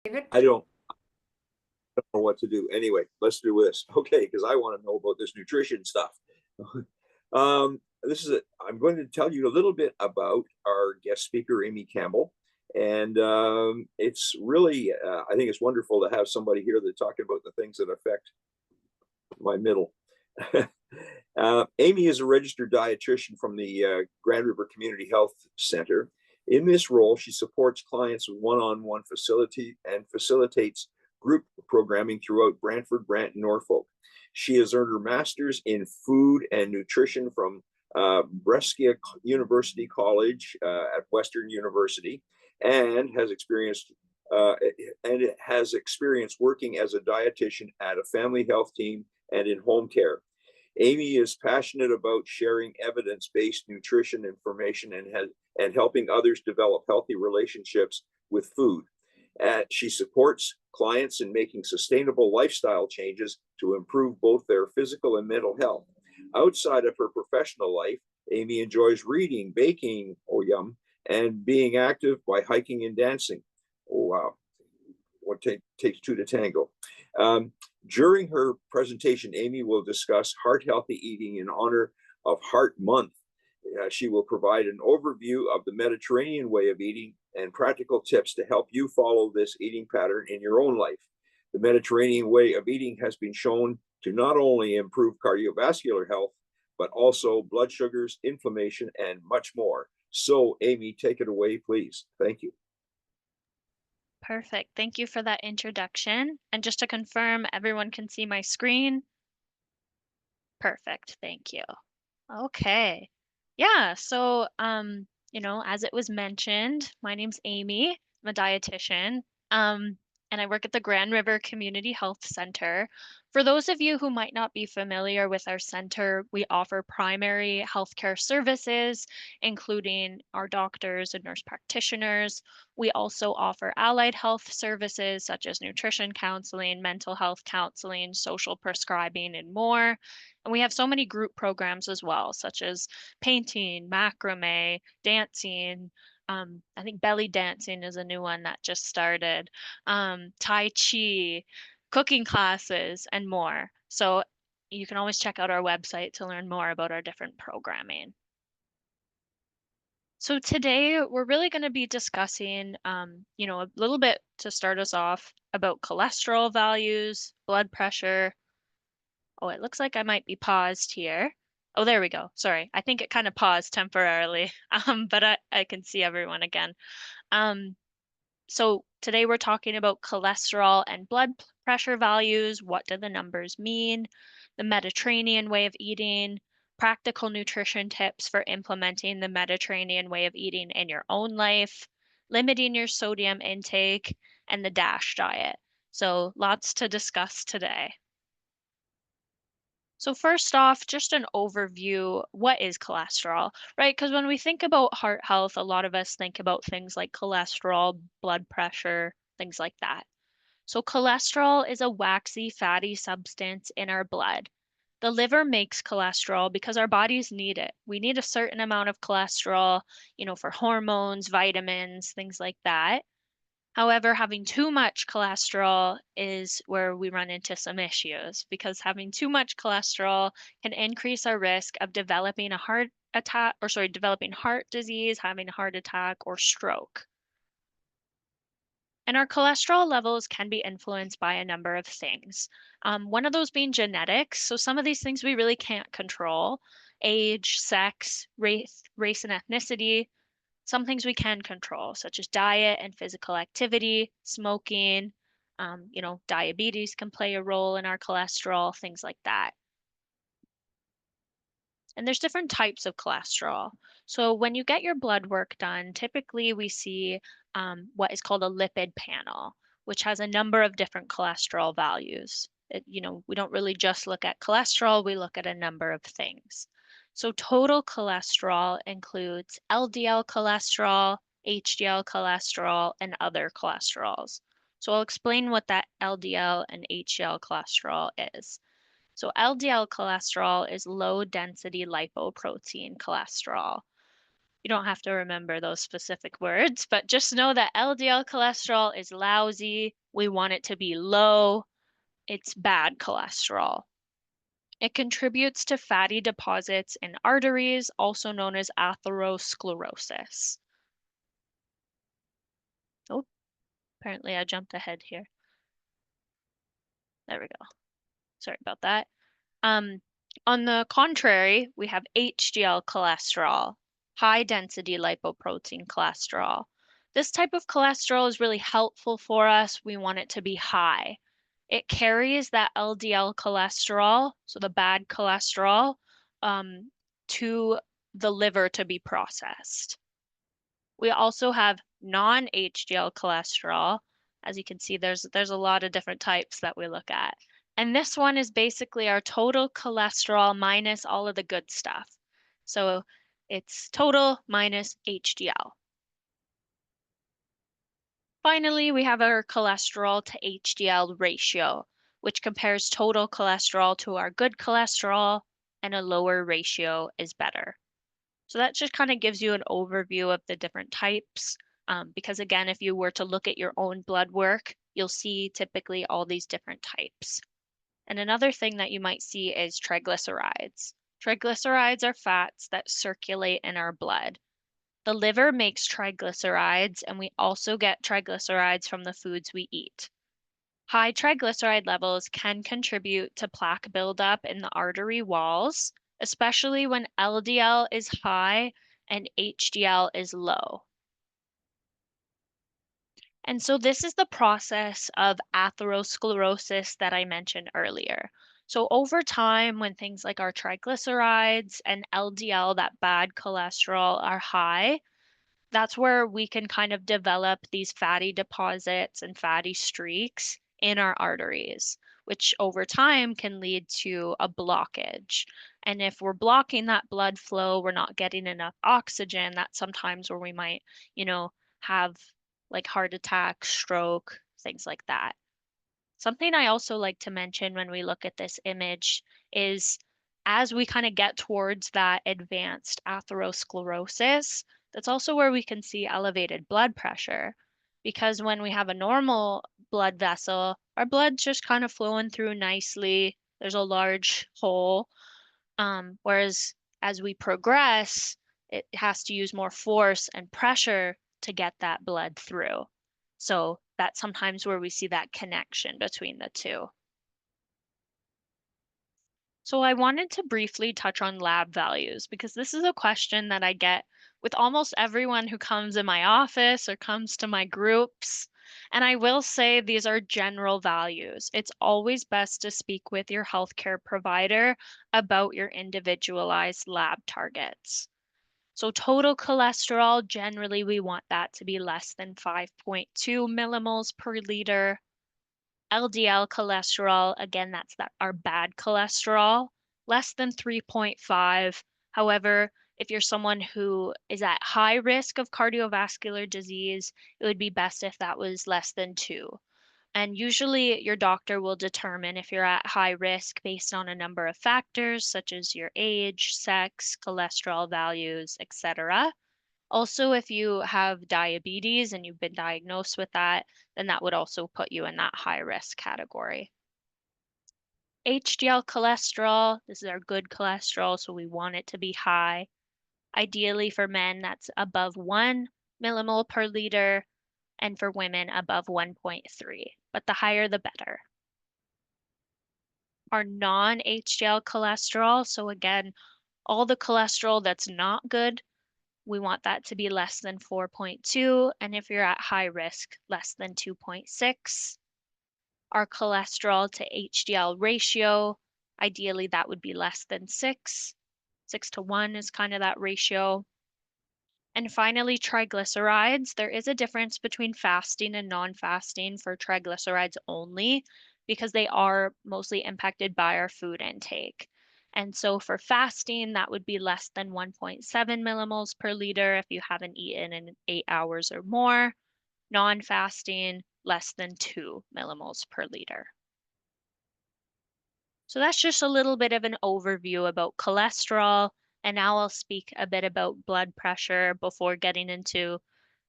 David? I don't know what to do. Anyway, let's do this. Okay, because I want to know about this nutrition stuff. I'm going to tell you a little bit about our guest speaker, Amy Campbell. And it's really, I think it's wonderful to have somebody here that's talking about the things that affect my middle. Amy is a registered dietitian from the Grand River Community Health Center. In this role, she supports clients with one-on-one facility and facilitates group programming throughout Brantford, Brant, and Norfolk. She has earned her master's in food and nutrition from Brescia University College at Western University, and uh, has experience working as a dietitian at a family health team and in home care. Amy is passionate about sharing evidence-based nutrition information and helping others develop healthy relationships with food. She supports clients in making sustainable lifestyle changes to improve both their physical and mental health. Outside of her professional life, Amy enjoys reading, baking, oh yum, and being active by hiking and dancing. Oh wow, what takes two to tango. Um, During her presentation, Amy will discuss heart healthy eating in honor of Heart Month. She will provide an overview of the Mediterranean way of eating and practical tips to help you follow this eating pattern in your own life. The Mediterranean way of eating has been shown to not only improve cardiovascular health, but also blood sugars, inflammation, and much more. So, Amy, take it away, please. Thank you. Perfect. Thank you for that introduction. And just to confirm, everyone can see my screen. Perfect. Thank you. Okay. Yeah, so as it was mentioned, my name's Amy. I'm a dietitian. And I work at the Grand River Community Health Center. For those of you who might not be familiar with our center, we offer primary healthcare services, including our doctors and nurse practitioners. We also offer allied health services such as nutrition counseling, mental health counseling, social prescribing, and more. And we have so many group programs as well, such as painting, macrame, dancing. I think belly dancing is a new one that just started, Tai Chi, cooking classes, and more. So you can always check out our website to learn more about our different programming. So today we're really going to be discussing, a little bit to start us off about cholesterol values, blood pressure. Oh, it looks like I might be paused here. Oh, there we go. Sorry. I think it kind of paused temporarily, but I can see everyone again. Um, so today we're talking about cholesterol and blood pressure values. What do the numbers mean? The Mediterranean way of eating, practical nutrition tips for implementing the Mediterranean way of eating in your own life, limiting your sodium intake, and the DASH diet. So lots to discuss today. So first off, just an overview, what is cholesterol, right? Because when we think about heart health, a lot of us think about things like cholesterol, blood pressure, things like that. So cholesterol is a waxy, fatty substance in our blood. The liver makes cholesterol because our bodies need it. We need a certain amount of cholesterol, for hormones, vitamins, things like that. However, having too much cholesterol is where we run into some issues because having too much cholesterol can increase our risk of developing a heart attack, or sorry, developing heart disease, having a heart attack, or stroke. And our cholesterol levels can be influenced by a number of things. One of those being genetics. So some of these things we really can't control: age, sex, race and ethnicity. Some things we can control, such as diet and physical activity, smoking, diabetes can play a role in our cholesterol, things like that. And there's different types of cholesterol. So when you get your blood work done, typically we see what is called a lipid panel, which has a number of different cholesterol values. We don't really just look at cholesterol, we look at a number of things. So total cholesterol includes LDL cholesterol, HDL cholesterol, and other cholesterols. So I'll explain what that LDL and HDL cholesterol is. So LDL cholesterol is low density lipoprotein cholesterol. You don't have to remember those specific words, but just know that LDL cholesterol is lousy. We want it to be low. It's bad cholesterol. It contributes to fatty deposits in arteries, also known as atherosclerosis. Oh, apparently I jumped ahead here. There we go. Sorry about that. Um, on the contrary, we have HDL cholesterol, high density lipoprotein cholesterol. This type of cholesterol is really helpful for us. We want it to be high. It carries that LDL cholesterol, so the bad cholesterol, to the liver to be processed. We also have non-HDL cholesterol. As you can see, there's a lot of different types that we look at. And this one is basically our total cholesterol minus all of the good stuff. So it's total minus HDL. Finally, we have our cholesterol to HDL ratio, which compares total cholesterol to our good cholesterol, and a lower ratio is better. So that just kind of gives you an overview of the different types. Because again, if you were to look at your own blood work, you'll see typically all these different types. And another thing that you might see is triglycerides. Triglycerides are fats that circulate in our blood. The liver makes triglycerides, and we also get triglycerides from the foods we eat. High triglyceride levels can contribute to plaque buildup in the artery walls, especially when LDL is high and HDL is low. And so this is the process of atherosclerosis that I mentioned earlier. So over time, when things like our triglycerides and LDL, that bad cholesterol, are high, that's where we can kind of develop these fatty deposits and fatty streaks in our arteries, which over time can lead to a blockage. And if we're blocking that blood flow, we're not getting enough oxygen, that's sometimes where we might, have like heart attack, stroke, things like that. Something I also like to mention when we look at this image is as we kind of get towards that advanced atherosclerosis, that's also where we can see elevated blood pressure. Because when we have a normal blood vessel, our blood's just kind of flowing through nicely. There's a large hole. Whereas as we progress, it has to use more force and pressure to get that blood through. So that's sometimes where we see that connection between the two. So I wanted to briefly touch on lab values because this is a question that I get with almost everyone who comes in my office or comes to my groups. And I will say these are general values. It's always best to speak with your healthcare provider about your individualized lab targets. So total cholesterol, generally we want that to be less than 5.2 millimoles per liter. LDL cholesterol, again, that's our bad cholesterol, less than 3.5. However, if you're someone who is at high risk of cardiovascular disease, it would be best if that was less than 2. And usually your doctor will determine if you're at high risk based on a number of factors such as your age, sex, cholesterol values, etc. Also, if you have diabetes and you've been diagnosed with that, then that would also put you in that high risk category. HDL cholesterol, this is our good cholesterol, so we want it to be high. Ideally for men, that's above 1 millimole per liter, and for women above 1.3, but the higher the better. Our non-HDL cholesterol, so again, all the cholesterol that's not good, we want that to be less than 4.2, and if you're at high risk, less than 2.6. Our cholesterol to HDL ratio, ideally that would be less than 6. 6 to 1 is kind of that ratio. And finally, triglycerides. There is a difference between fasting and non-fasting for triglycerides only because they are mostly impacted by our food intake. And so for fasting, that would be less than 1.7 millimoles per liter if you haven't eaten in 8 hours or more. Non-fasting, less than 2 millimoles per liter. So that's just a little bit of an overview about cholesterol. And now I'll speak a bit about blood pressure before getting into,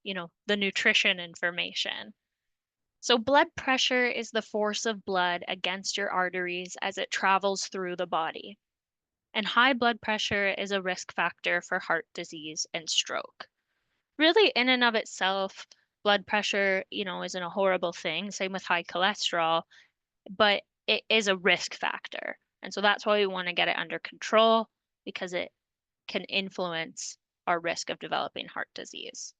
the nutrition information. So, blood pressure is the force of blood against your arteries as it travels through the body. And high blood pressure is a risk factor for heart disease and stroke. Really, in and of itself, blood pressure, isn't a horrible thing. Same with high cholesterol, but it is a risk factor. And so that's why we want to get it under control because it can influence our risk of developing heart disease.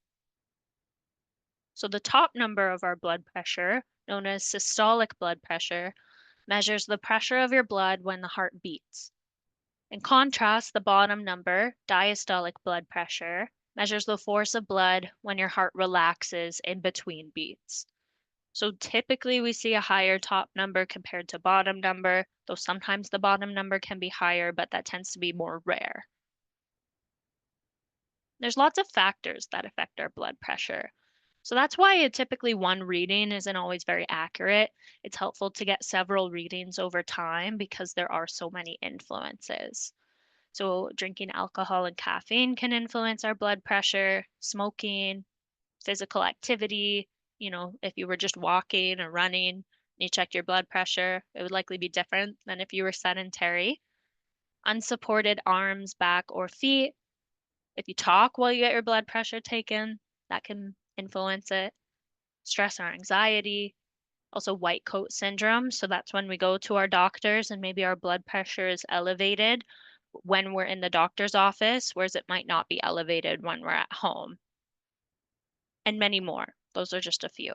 So the top number of our blood pressure, known as systolic blood pressure, measures the pressure of your blood when the heart beats. In contrast, the bottom number, diastolic blood pressure, measures the force of blood when your heart relaxes in between beats. So typically we see a higher top number compared to bottom number, though sometimes the bottom number can be higher, but that tends to be more rare. There's lots of factors that affect our blood pressure. So that's why typically one reading isn't always very accurate. It's helpful to get several readings over time because there are so many influences. So drinking alcohol and caffeine can influence our blood pressure, smoking, physical activity, if you were just walking or running, and you checked your blood pressure, it would likely be different than if you were sedentary. Unsupported arms, back, or feet. If you talk while you get your blood pressure taken, that can influence it. Stress or anxiety, also white coat syndrome. So that's when we go to our doctors and maybe our blood pressure is elevated when we're in the doctor's office, whereas it might not be elevated when we're at home. And many more. Those are just a few.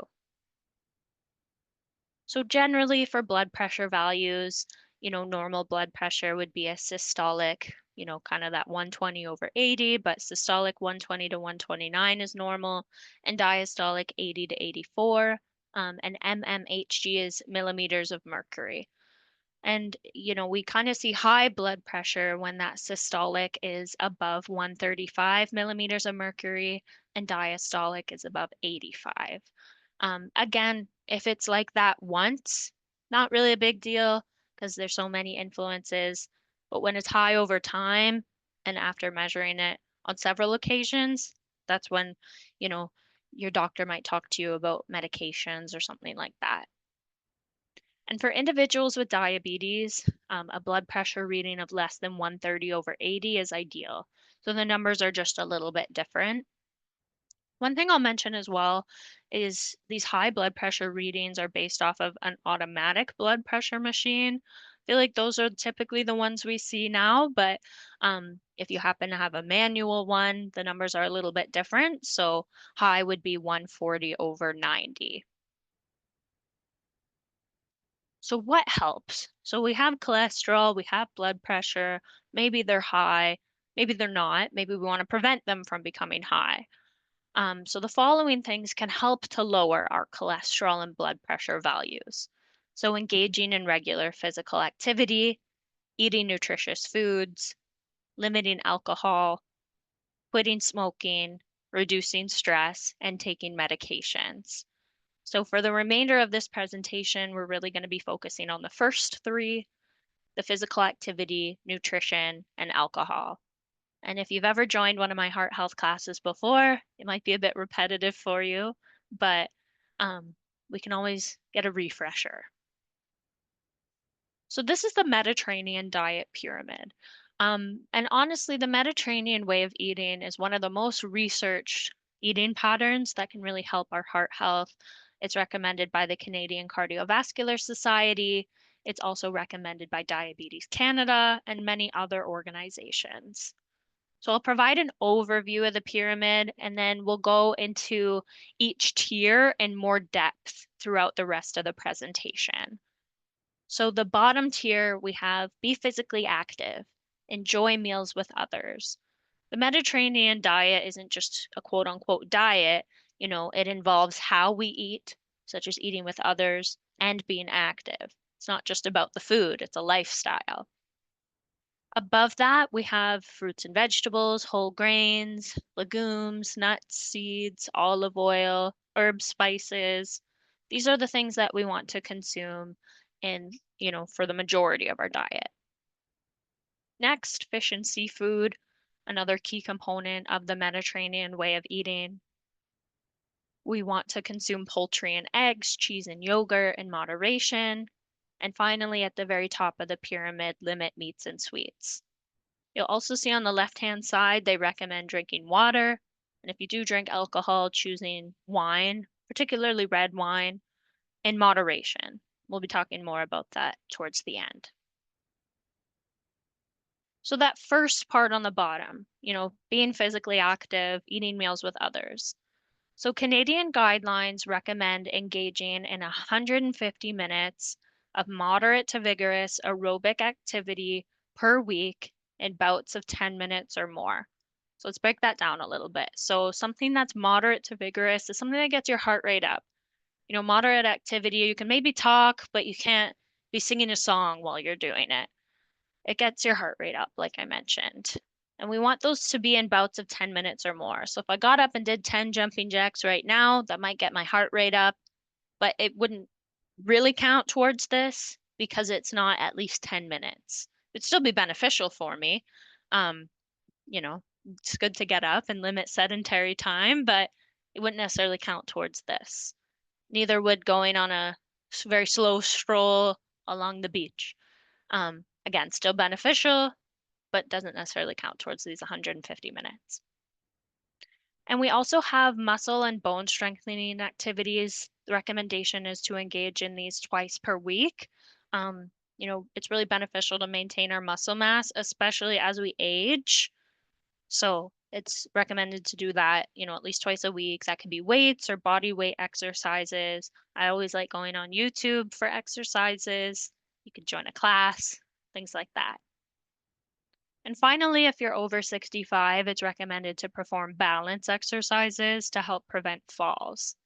So generally for blood pressure values, normal blood pressure would be a systolic, kind of that 120 over 80, but systolic 120 to 129 is normal, and diastolic 80 to 84, and mmHg is millimeters of mercury. And, we kind of see high blood pressure when that systolic is above 135 millimeters of mercury and diastolic is above 85. Again, if it's like that once, not really a big deal because there's so many influences. But when it's high over time and after measuring it on several occasions, that's when, you know, your doctor might talk to you about medications or something like that. And for individuals with diabetes, a blood pressure reading of less than 130 over 80 is ideal. So the numbers are just a little bit different. One thing I'll mention as well is these high blood pressure readings are based off of an automatic blood pressure machine. I feel like those are typically the ones we see now, but if you happen to have a manual one, the numbers are a little bit different. So high would be 140 over 90. So what helps? So we have cholesterol, we have blood pressure, maybe they're high, maybe they're not, maybe we want to prevent them from becoming high. So the following things can help to lower our cholesterol and blood pressure values. So engaging in regular physical activity, eating nutritious foods, limiting alcohol, quitting smoking, reducing stress, and taking medications. So for the remainder of this presentation, we're really going to be focusing on the first three, the physical activity, nutrition, and alcohol. And if you've ever joined one of my heart health classes before, it might be a bit repetitive for you, but we can always get a refresher. So this is the Mediterranean diet pyramid. And honestly, the Mediterranean way of eating is one of the most researched eating patterns that can really help our heart health. It's recommended by the Canadian Cardiovascular Society. It's also recommended by Diabetes Canada and many other organizations. So I'll provide an overview of the pyramid and then we'll go into each tier in more depth throughout the rest of the presentation. So the bottom tier, we have be physically active, enjoy meals with others. The Mediterranean diet isn't just a quote unquote diet, it involves how we eat, such as eating with others and being active. It's not just about the food, it's a lifestyle. Above that, we have fruits and vegetables, whole grains, legumes, nuts, seeds, olive oil, herbs, spices. These are the things that we want to consume in, for the majority of our diet. Next, fish and seafood. another key component of the Mediterranean way of eating. We want to consume poultry and eggs, cheese and yogurt in moderation. And finally, at the very top of the pyramid, limit meats and sweets. You'll also see on the left-hand side, they recommend drinking water. And if you do drink alcohol, choosing wine, particularly red wine, in moderation. We'll be talking more about that towards the end. So that first part on the bottom, being physically active, eating meals with others. So Canadian guidelines recommend engaging in 150 minutes of moderate to vigorous aerobic activity per week in bouts of 10 minutes or more. So let's break that down a little bit. So something that's moderate to vigorous is something that gets your heart rate up. Moderate activity, you can maybe talk, but you can't be singing a song while you're doing it. It gets your heart rate up, like I mentioned. And we want those to be in bouts of 10 minutes or more. So if I got up and did 10 jumping jacks right now, that might get my heart rate up, but it wouldn't really count towards this because it's not at least 10 minutes. It'd still be beneficial for me. Um, it's good to get up and limit sedentary time, but it wouldn't necessarily count towards this. Neither would going on a very slow stroll along the beach. Again, still beneficial, but doesn't necessarily count towards these 150 minutes. And we also have muscle and bone strengthening activities. The recommendation is to engage in these twice per week. It's really beneficial to maintain our muscle mass, especially as we age. So it's recommended to do that, at least twice a week. That can be weights or body weight exercises. I always like going on YouTube for exercises. You could join a class, things like that. And finally, if you're over 65, it's recommended to perform balance exercises to help prevent falls.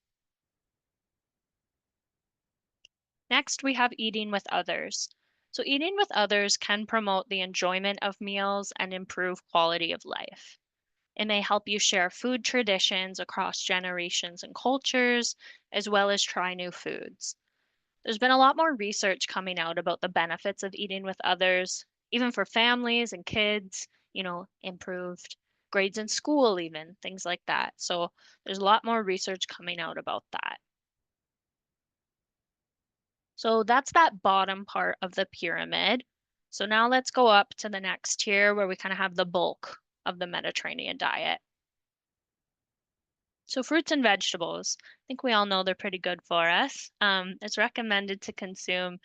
Next, we have eating with others. So eating with others can promote the enjoyment of meals and improve quality of life. It may help you share food traditions across generations and cultures, as well as try new foods. There's been a lot more research coming out about the benefits of eating with others, even for families and kids, improved grades in school, even things like that. So there's a lot more research coming out about that. So that's that bottom part of the pyramid. So now let's go up to the next tier where we kind of have the bulk of the Mediterranean diet. So fruits and vegetables, I think we all know they're pretty good for us. It's recommended to consume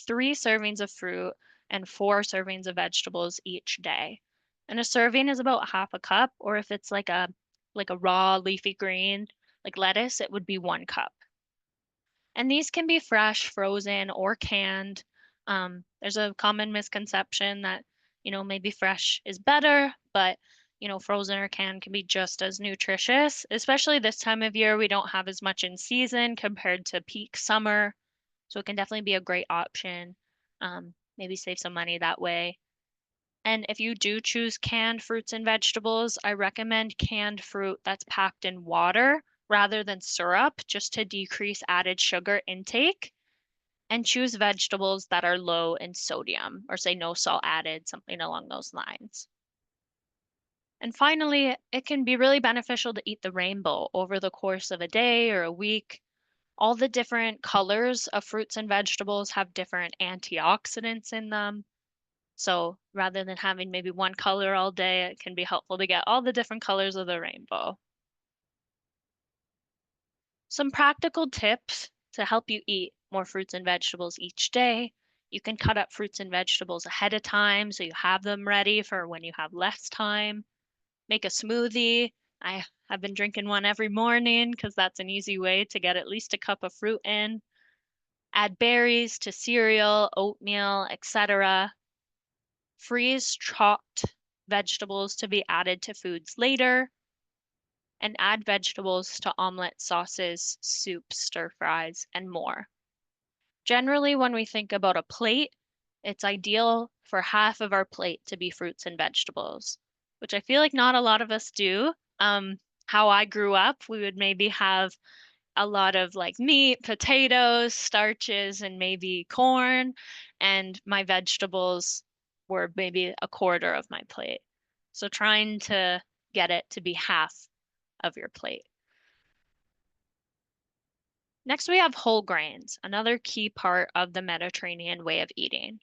3 servings of fruit and 4 servings of vegetables each day. And a serving is about half a cup, or if it's like a raw leafy green, like lettuce, it would be 1 cup. And these can be fresh, frozen, or canned. There's a common misconception that, maybe fresh is better, but, frozen or canned can be just as nutritious, especially this time of year. We don't have as much in season compared to peak summer. So it can definitely be a great option. Maybe save some money that way. And if you do choose canned fruits and vegetables, I recommend canned fruit that's packed in water rather than syrup, just to decrease added sugar intake. And choose vegetables that are low in sodium, or say no salt added, something along those lines. And finally, it can be really beneficial to eat the rainbow over the course of a day or a week. All the different colors of fruits and vegetables have different antioxidants in them. So rather than having maybe one color all day, it can be helpful to get all the different colors of the rainbow. Some practical tips to help you eat more fruits and vegetables each day. You can cut up fruits and vegetables ahead of time so you have them ready for when you have less time. Make a smoothie. I have been drinking one every morning because that's an easy way to get at least a cup of fruit in. Add berries to cereal, oatmeal, etc. Freeze chopped vegetables to be added to foods later. And add vegetables to omelet, sauces, soups, stir fries, and more. Generally, when we think about a plate, it's ideal for half of our plate to be fruits and vegetables, which I feel like not a lot of us do. How I grew up, we would maybe have a lot of like meat, potatoes, starches, and maybe corn, and my vegetables were maybe a quarter of my plate. So trying to get it to be half of your plate. Next, we have whole grains, another key part of the Mediterranean way of eating.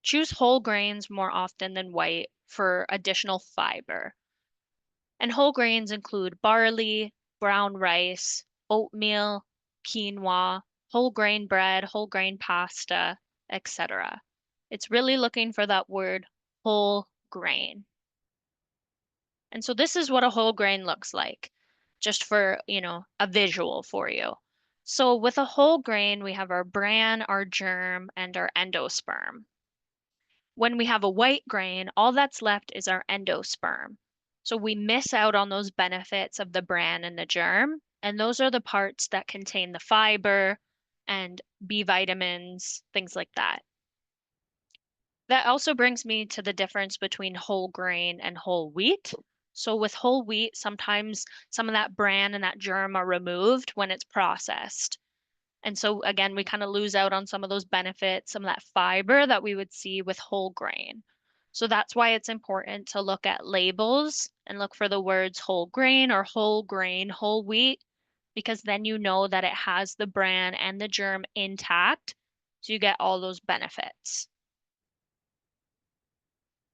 Choose whole grains more often than white for additional fiber. And whole grains include barley, brown rice, oatmeal, quinoa, whole grain bread, whole grain pasta, etc. It's really looking for that word whole grain. And so this is what a whole grain looks like, just for, a visual for you. So with a whole grain, we have our bran, our germ, and our endosperm. When we have a white grain, all that's left is our endosperm. So we miss out on those benefits of the bran and the germ, and those are the parts that contain the fiber and B vitamins, things like that. That also brings me to the difference between whole grain and whole wheat. So with whole wheat, sometimes some of that bran and that germ are removed when it's processed. And so again, we kind of lose out on some of those benefits, some of that fiber that we would see with whole grain. So that's why it's important to look at labels and look for the words whole grain or whole grain, whole wheat, because then you know that it has the bran and the germ intact. So you get all those benefits.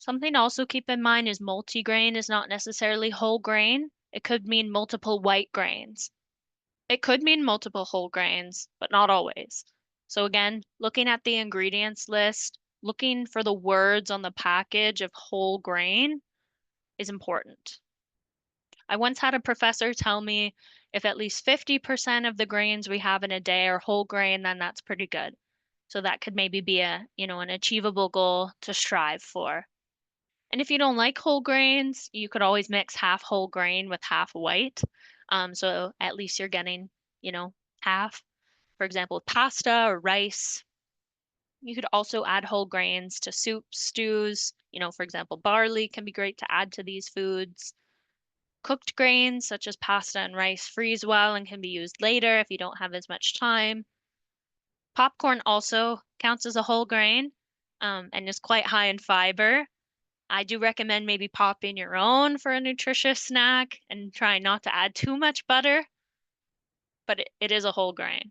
Something to also keep in mind is multigrain is not necessarily whole grain. It could mean multiple white grains. It could mean multiple whole grains, but not always. So again, looking at the ingredients list, looking for the words on the package of whole grain is important. I once had a professor tell me if at least 50% of the grains we have in a day are whole grain, then that's pretty good. So that could maybe be an achievable goal to strive for. And if you don't like whole grains, you could always mix half whole grain with half white. So at least you're getting, half. For example, with pasta or rice. You could also add whole grains to soups, stews. For example, barley can be great to add to these foods. Cooked grains such as pasta and rice freeze well and can be used later if you don't have as much time. Popcorn also counts as a whole grain, and is quite high in fiber. I do recommend maybe popping your own for a nutritious snack and trying not to add too much butter, but it is a whole grain.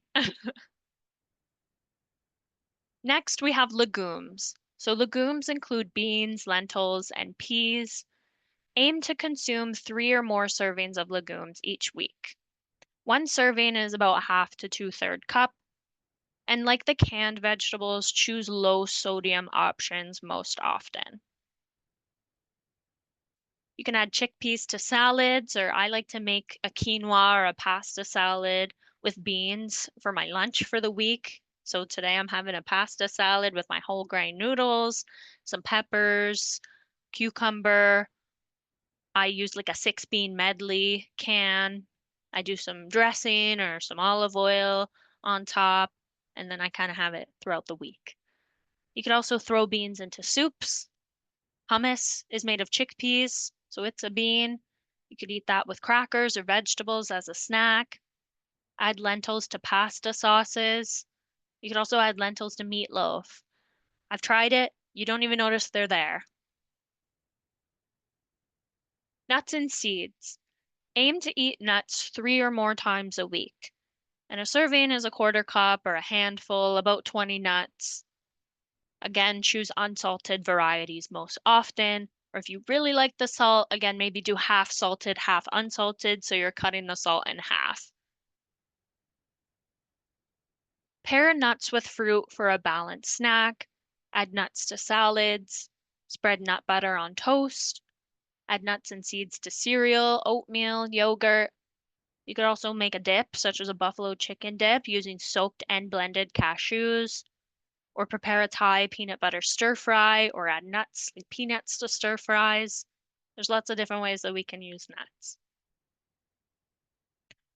Next, we have legumes. So legumes include beans, lentils, and peas. Aim to consume 3 or more servings of legumes each week. One serving is about a half to 2/3 cup. And like the canned vegetables, choose low sodium options most often. You can add chickpeas to salads, or I like to make a quinoa or a pasta salad with beans for my lunch for the week. So today I'm having a pasta salad with my whole grain noodles, some peppers, cucumber. I use like a 6 bean medley can. I do some dressing or some olive oil on top, and then I kind of have it throughout the week. You could also throw beans into soups. Hummus is made of chickpeas, so it's a bean. You could eat that with crackers or vegetables as a snack. Add lentils to pasta sauces. You could also add lentils to meatloaf. I've tried it. You don't even notice they're there. Nuts and seeds. Aim to eat nuts 3 or more times a week. And a serving is a quarter cup or a handful, about 20 nuts. Again, choose unsalted varieties most often. Or if you really like the salt, again, maybe do half salted, half unsalted, so you're cutting the salt in half. Pair nuts with fruit for a balanced snack. Add nuts to salads. Spread nut butter on toast. Add nuts and seeds to cereal, oatmeal, yogurt. You could also make a dip, such as a buffalo chicken dip, using soaked and blended cashews, or prepare a Thai peanut butter stir fry, or add nuts and peanuts to stir fries. There's lots of different ways that we can use nuts.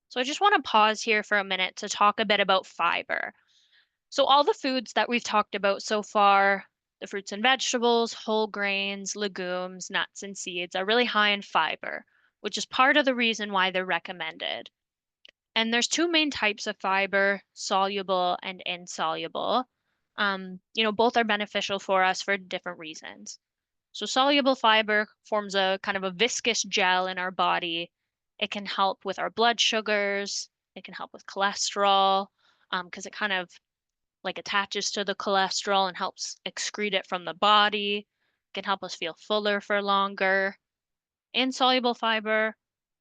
So I just want to pause here for a minute to talk a bit about fiber. So all the foods that we've talked about so far, the fruits and vegetables, whole grains, legumes, nuts, and seeds are really high in fiber, which is part of the reason why they're recommended. And there's two main types of fiber, soluble and insoluble. Both are beneficial for us for different reasons. So soluble fiber forms a kind of a viscous gel in our body. It can help with our blood sugars. It can help with cholesterol, because it kind of like attaches to the cholesterol and helps excrete it from the body. It can help us feel fuller for longer. Insoluble fiber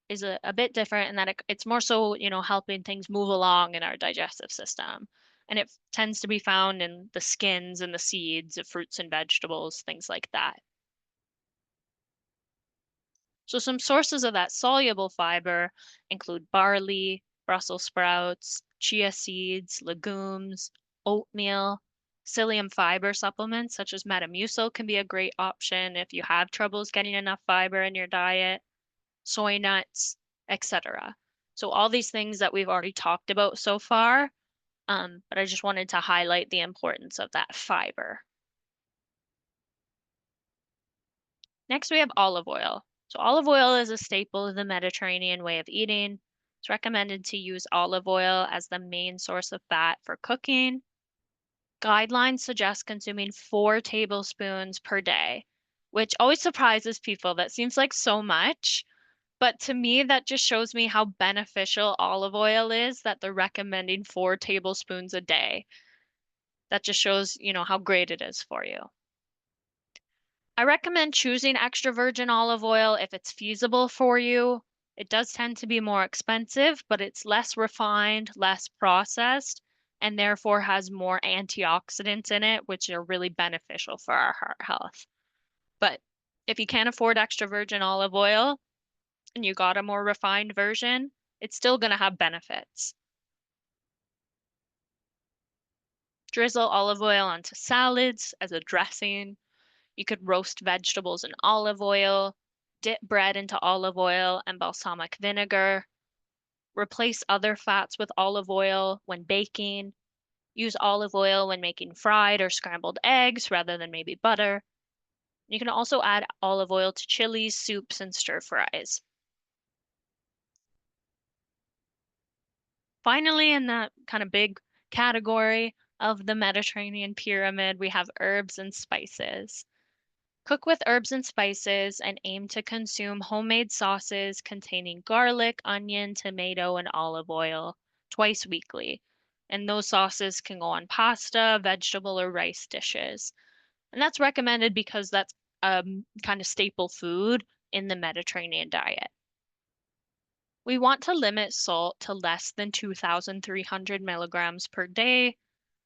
is a bit different in that it's more so, helping things move along in our digestive system. And it tends to be found in the skins and the seeds of fruits and vegetables, things like that. So some sources of that soluble fiber include barley, Brussels sprouts, chia seeds, legumes, oatmeal. Psyllium fiber supplements such as Metamucil can be a great option if you have troubles getting enough fiber in your diet, soy nuts, etc. So all these things that we've already talked about so far, but I just wanted to highlight the importance of that fiber. Next, we have olive oil. So olive oil is a staple of the Mediterranean way of eating. It's recommended to use olive oil as the main source of fat for cooking. Guidelines suggest consuming 4 tablespoons per day, which always surprises people. That seems like so much, but to me, that just shows me how beneficial olive oil is that they're recommending 4 tablespoons a day. That just shows, how great it is for you. I recommend choosing extra virgin olive oil if it's feasible for you. It does tend to be more expensive, but it's less refined, less processed, and therefore has more antioxidants in it, which are really beneficial for our heart health. But if you can't afford extra virgin olive oil and you got a more refined version, it's still going to have benefits. Drizzle olive oil onto salads as a dressing. You could roast vegetables in olive oil, dip bread into olive oil and balsamic vinegar, replace other fats with olive oil when baking, use olive oil when making fried or scrambled eggs rather than maybe butter. You can also add olive oil to chilies, soups, and stir fries. Finally, in that kind of big category of the Mediterranean pyramid, we have herbs and spices. Cook with herbs and spices and aim to consume homemade sauces containing garlic, onion, tomato, and olive oil twice weekly. And those sauces can go on pasta, vegetable, or rice dishes. And that's recommended because that's kind of staple food in the Mediterranean diet. We want to limit salt to less than 2,300 milligrams per day.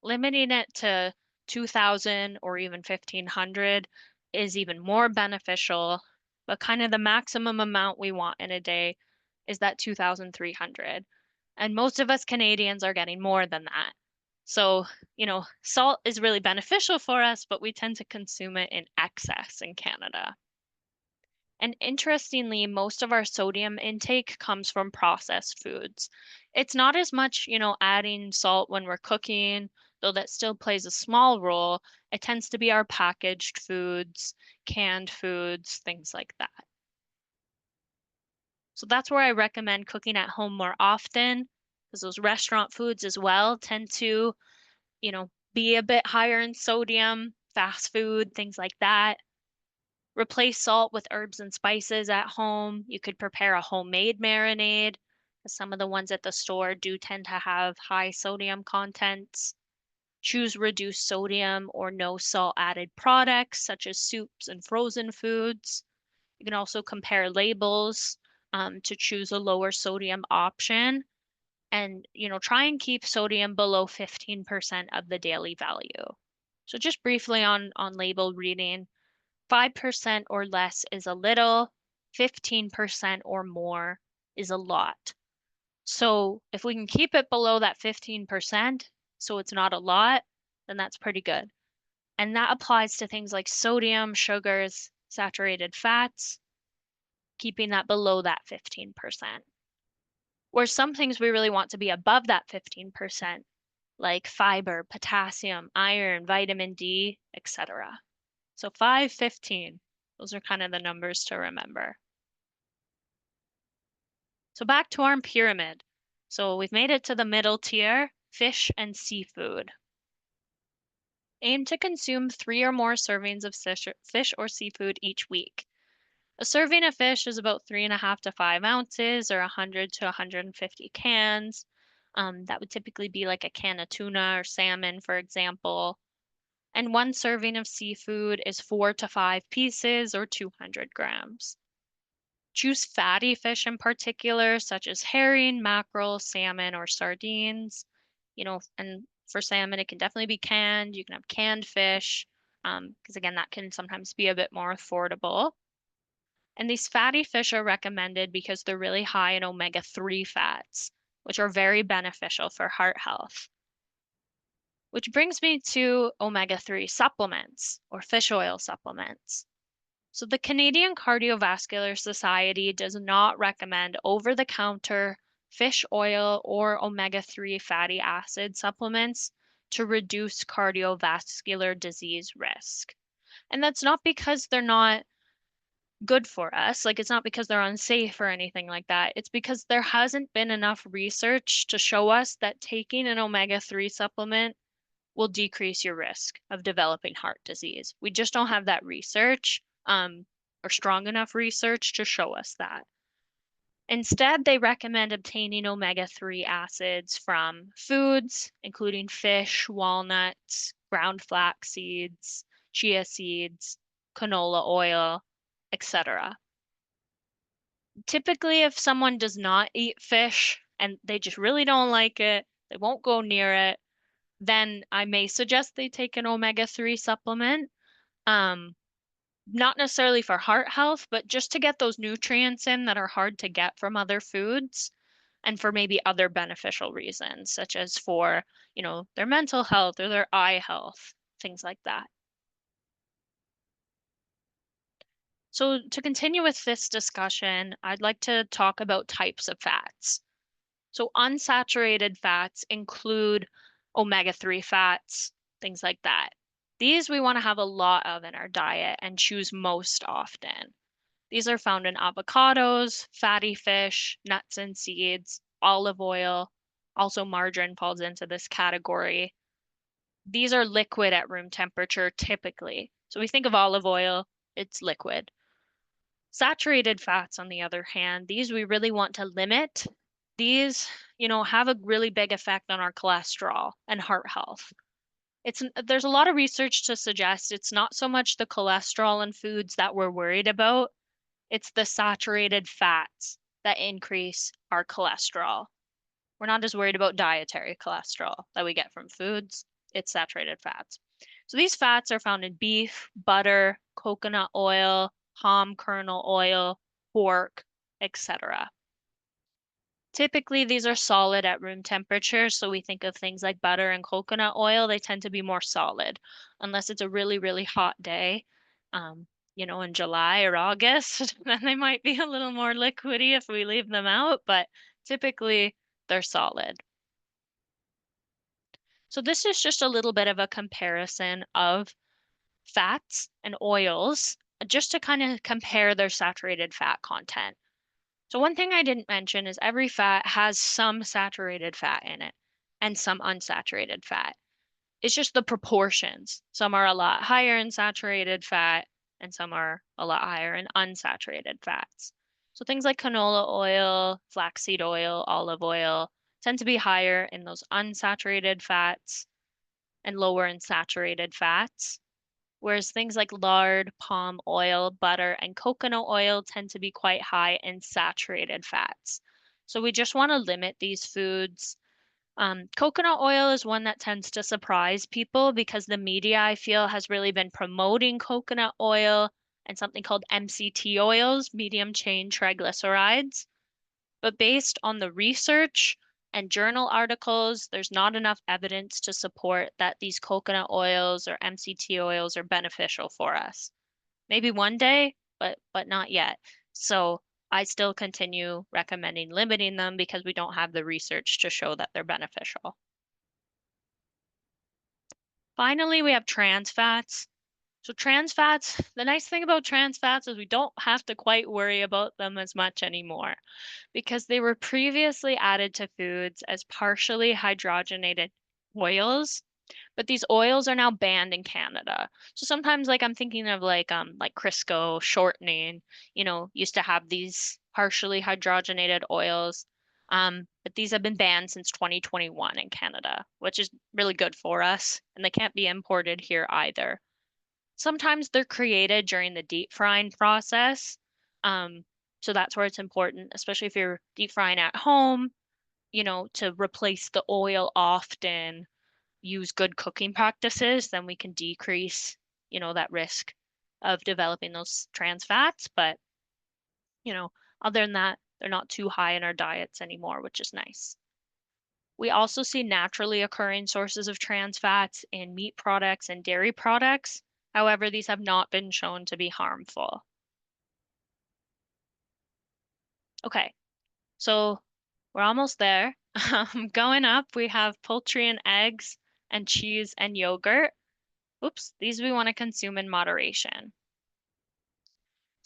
Limiting it to 2,000 or even 1,500 is even more beneficial, but kind of the maximum amount we want in a day is that 2,300. And most of us Canadians are getting more than that. So, salt is really beneficial for us, but we tend to consume it in excess in Canada. And interestingly, most of our sodium intake comes from processed foods. It's not as much, adding salt when we're cooking, though that still plays a small role. It tends to be our packaged foods, canned foods, things like that. So that's where I recommend cooking at home more often, because those restaurant foods as well tend to, be a bit higher in sodium, fast food, things like that. Replace salt with herbs and spices at home. You could prepare a homemade marinade. Some of the ones at the store do tend to have high sodium contents. Choose reduced sodium or no salt added products such as soups and frozen foods. You can also compare labels to choose a lower sodium option. And, try and keep sodium below 15% of the daily value. So just briefly on label reading, 5% or less is a little, 15% or more is a lot. So if we can keep it below that 15%, so it's not a lot, then that's pretty good. And that applies to things like sodium, sugars, saturated fats, keeping that below that 15%. Where some things we really want to be above that 15%, like fiber, potassium, iron, vitamin D, etc. So 5, 15. Those are kind of the numbers to remember. So back to our pyramid. So we've made it to the middle tier, fish and seafood. aim to consume 3 or more servings of fish or seafood each week. A serving of fish is about 3.5 to 5 ounces or 100 to 150 cans. That would typically be like a can of tuna or salmon, for example. And one serving of seafood is 4 to 5 pieces or 200 grams. Choose fatty fish in particular, such as herring, mackerel, salmon, or sardines. And for salmon, it can definitely be canned. You can have canned fish, because again, that can sometimes be a bit more affordable. And these fatty fish are recommended because they're really high in omega-3 fats, which are very beneficial for heart health. Which brings me to omega-3 supplements or fish oil supplements. So the Canadian Cardiovascular Society does not recommend over-the-counter fish oil or omega-3 fatty acid supplements to reduce cardiovascular disease risk. And that's not because they're not good for us. Like, it's not because they're unsafe or anything like that. It's because there hasn't been enough research to show us that taking an omega-3 supplement will decrease your risk of developing heart disease. We just don't have that research, or strong enough research to show us that. Instead, they recommend obtaining omega-3 acids from foods, including fish, walnuts, ground flax seeds, chia seeds, canola oil, etc. Typically, if someone does not eat fish and they just really don't like it, they won't go near it, then I may suggest they take an omega-3 supplement. Um, Not necessarily for heart health, but just to get those nutrients in that are hard to get from other foods and for maybe other beneficial reasons, such as for, their mental health or their eye health, things like that. So to continue with this discussion, I'd like to talk about types of fats. So unsaturated fats include omega-3 fats, things like that. These we want to have a lot of in our diet and choose most often. These are found in avocados, fatty fish, nuts and seeds, olive oil. Also, margarine falls into this category. These are liquid at room temperature typically. So we think of olive oil, it's liquid. Saturated fats, on the other hand, these we really want to limit. These, have a really big effect on our cholesterol and heart health. There's a lot of research to suggest it's not so much the cholesterol in foods that we're worried about, it's the saturated fats that increase our cholesterol. We're not as worried about dietary cholesterol that we get from foods, it's saturated fats. So these fats are found in beef, butter, coconut oil, palm kernel oil, pork, etc. Typically, these are solid at room temperature, so we think of things like butter and coconut oil, they tend to be more solid, unless it's a really, really hot day, in July or August, then they might be a little more liquidy if we leave them out, but typically they're solid. So this is just a little bit of a comparison of fats and oils, just to kind of compare their saturated fat content. So one thing I didn't mention is every fat has some saturated fat in it and some unsaturated fat. It's just the proportions. Some are a lot higher in saturated fat and some are a lot higher in unsaturated fats. So things like canola oil, flaxseed oil, olive oil tend to be higher in those unsaturated fats and lower in saturated fats. Whereas things like lard, palm oil, butter, and coconut oil tend to be quite high in saturated fats. So we just want to limit these foods. Coconut oil is one that tends to surprise people because the media, I feel, has really been promoting coconut oil and something called MCT oils, medium chain triglycerides. But based on the research and journal articles, there's not enough evidence to support that these coconut oils or MCT oils are beneficial for us. Maybe one day, but not yet. So I still continue recommending limiting them because we don't have the research to show that they're beneficial. Finally, we have trans fats. So trans fats, the nice thing about trans fats is we don't have to quite worry about them as much anymore because they were previously added to foods as partially hydrogenated oils But these oils are now banned in Canada. So sometimes like I'm thinking of like Crisco shortening, used to have these partially hydrogenated oils. But these have been banned since 2021 in Canada, which is really good for us, and they can't be imported here either. Sometimes they're created during the deep frying process. Um, so that's where it's important, especially if you're deep frying at home, to replace the oil often, use good cooking practices, then we can decrease, that risk of developing those trans fats. But, you know, other than that, they're not too high in our diets anymore, which is nice. We also see naturally occurring sources of trans fats in meat products and dairy products. However, these have not been shown to be harmful. Okay, so we're almost there. Going up, we have poultry and eggs and cheese and yogurt. Oops, these we want to consume in moderation.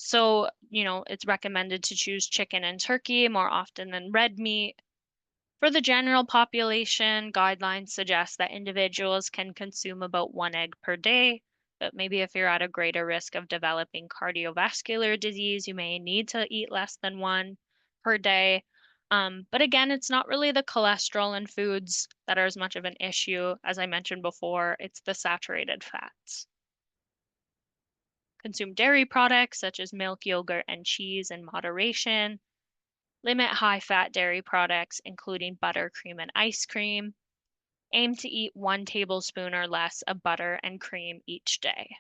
So, it's recommended to choose chicken and turkey more often than red meat. For the general population, guidelines suggest that individuals can consume about 1 egg per day, but maybe if you're at a greater risk of developing cardiovascular disease, you may need to eat less than one per day. But again, it's not really the cholesterol in foods that are as much of an issue. As I mentioned before, it's the saturated fats. Consume dairy products such as milk, yogurt, and cheese in moderation. Limit high fat dairy products, including butter, cream, and ice cream. Aim to eat 1 tablespoon or less of butter and cream each day.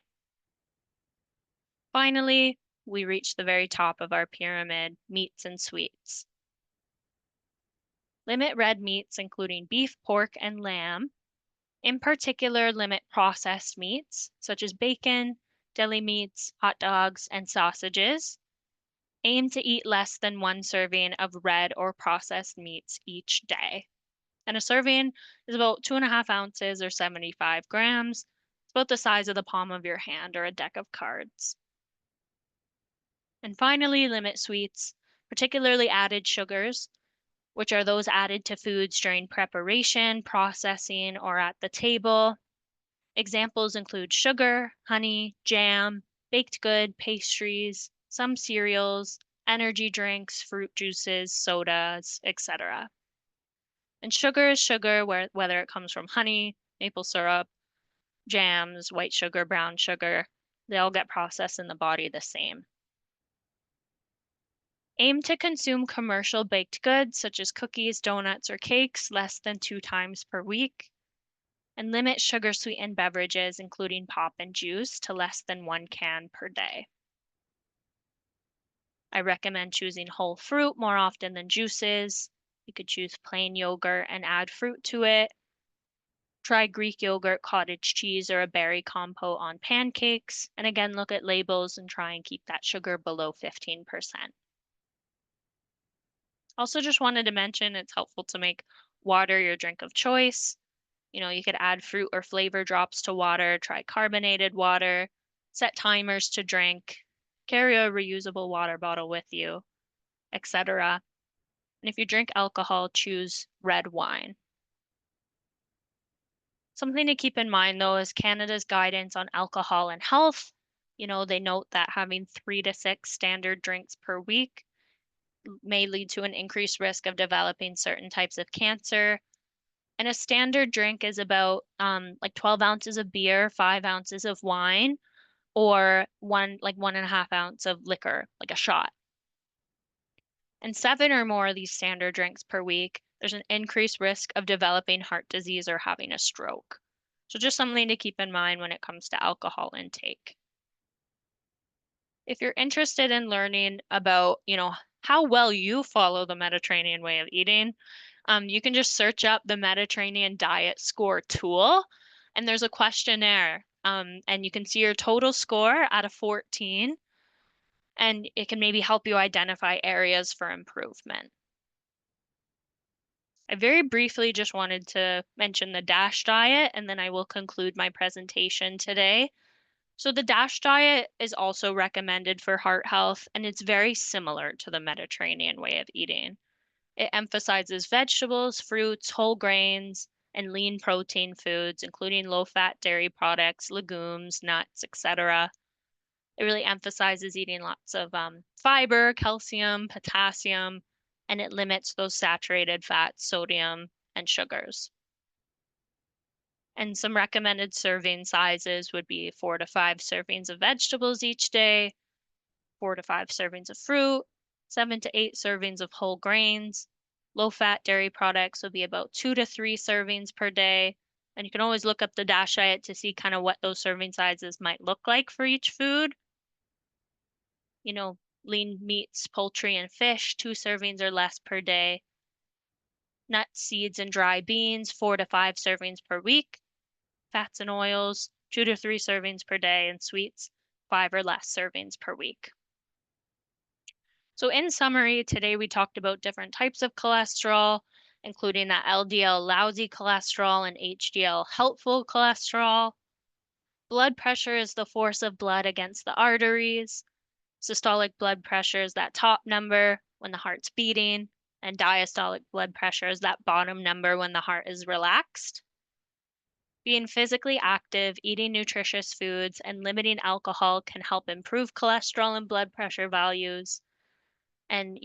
Finally, we reach the very top of our pyramid, meats and sweets. Limit red meats, including beef, pork, and lamb. In particular, limit processed meats, such as bacon, deli meats, hot dogs, and sausages. Aim to eat less than 1 serving of red or processed meats each day. And a serving is about 2.5 ounces or 75 grams. It's about the size of the palm of your hand or a deck of cards. And finally, limit sweets, particularly added sugars, which are those added to foods during preparation, processing, or at the table. Examples include sugar, honey, jam, baked good, pastries, some cereals, energy drinks, fruit juices, sodas, etc. And sugar is sugar, whether it comes from honey, maple syrup, jams, white sugar, brown sugar. They all get processed in the body the same. Aim to consume commercial baked goods such as cookies, donuts, or cakes less than 2 times per week. And limit sugar sweetened beverages, including pop and juice, to less than 1 can per day. I recommend choosing whole fruit more often than juices. You could choose plain yogurt and add fruit to it. Try Greek yogurt, cottage cheese, or a berry compote on pancakes. And again, look at labels and try and keep that sugar below 15%. Also, just wanted to mention it's helpful to make water your drink of choice. You could add fruit or flavor drops to water, try carbonated water, set timers to drink, carry a reusable water bottle with you, etc. And if you drink alcohol, choose red wine. Something to keep in mind though is Canada's guidance on alcohol and health. They note that having 3 to 6 standard drinks per week may lead to an increased risk of developing certain types of cancer. And a standard drink is about like 12 ounces of beer, 5 ounces of wine, or 1.5 ounce of liquor, like a shot. And 7 or more of these standard drinks per week, there's an increased risk of developing heart disease or having a stroke. So just something to keep in mind when it comes to alcohol intake. If you're interested in learning about, how well you follow the Mediterranean way of eating, you can just search up the Mediterranean Diet Score tool, and there's a questionnaire, and you can see your total score out of 14, and it can maybe help you identify areas for improvement. I very briefly just wanted to mention the DASH diet, and then I will conclude my presentation today. So the DASH diet is also recommended for heart health, and it's very similar to the Mediterranean way of eating. It emphasizes vegetables, fruits, whole grains, and lean protein foods, including low-fat dairy products, legumes, nuts, etc. It really emphasizes eating lots of fiber, calcium, potassium, and it limits those saturated fats, sodium, and sugars. And some recommended serving sizes would be 4 to 5 servings of vegetables each day, 4 to 5 servings of fruit, 7 to 8 servings of whole grains. Low-fat dairy products would be about 2 to 3 servings per day. And you can always look up the DASH diet to see kind of what those serving sizes might look like for each food. You know, lean meats, poultry, and fish, 2 servings or less per day. Nuts, seeds, and dry beans, 4 to 5 servings per week. Fats and oils, 2 to 3 servings per day. And sweets, 5 or less servings per week. So in summary, today we talked about different types of cholesterol, including that LDL lousy cholesterol and HDL helpful cholesterol. Blood pressure is the force of blood against the arteries. Systolic blood pressure is that top number when the heart's beating, and diastolic blood pressure is that bottom number when the heart is relaxed. Being physically active, eating nutritious foods, and limiting alcohol can help improve cholesterol and blood pressure values. And,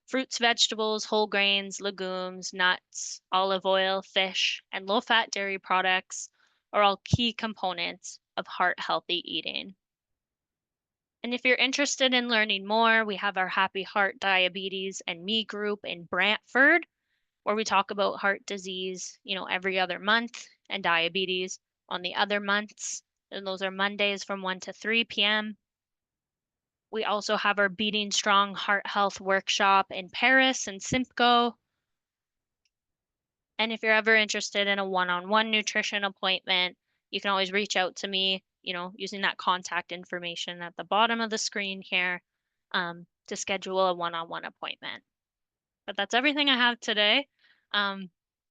fruits, vegetables, whole grains, legumes, nuts, olive oil, fish, and low-fat dairy products are all key components of heart-healthy eating. And if you're interested in learning more, we have our Happy Heart Diabetes and Me group in Brantford, where we talk about heart disease, every other month, and diabetes on the other months. And those are Mondays from 1 to 3 p.m. We also have our Beating Strong Heart Health workshop in Paris and Simcoe. And if you're ever interested in a one-on-one nutrition appointment, you can always reach out to me, using that contact information at the bottom of the screen here, to schedule a one-on-one appointment. But that's everything I have today. I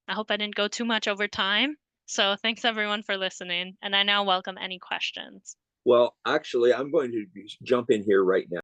hope I didn't go too much over time. So thanks everyone for listening. And I now welcome any questions. Well, actually, I'm going to jump in here right now.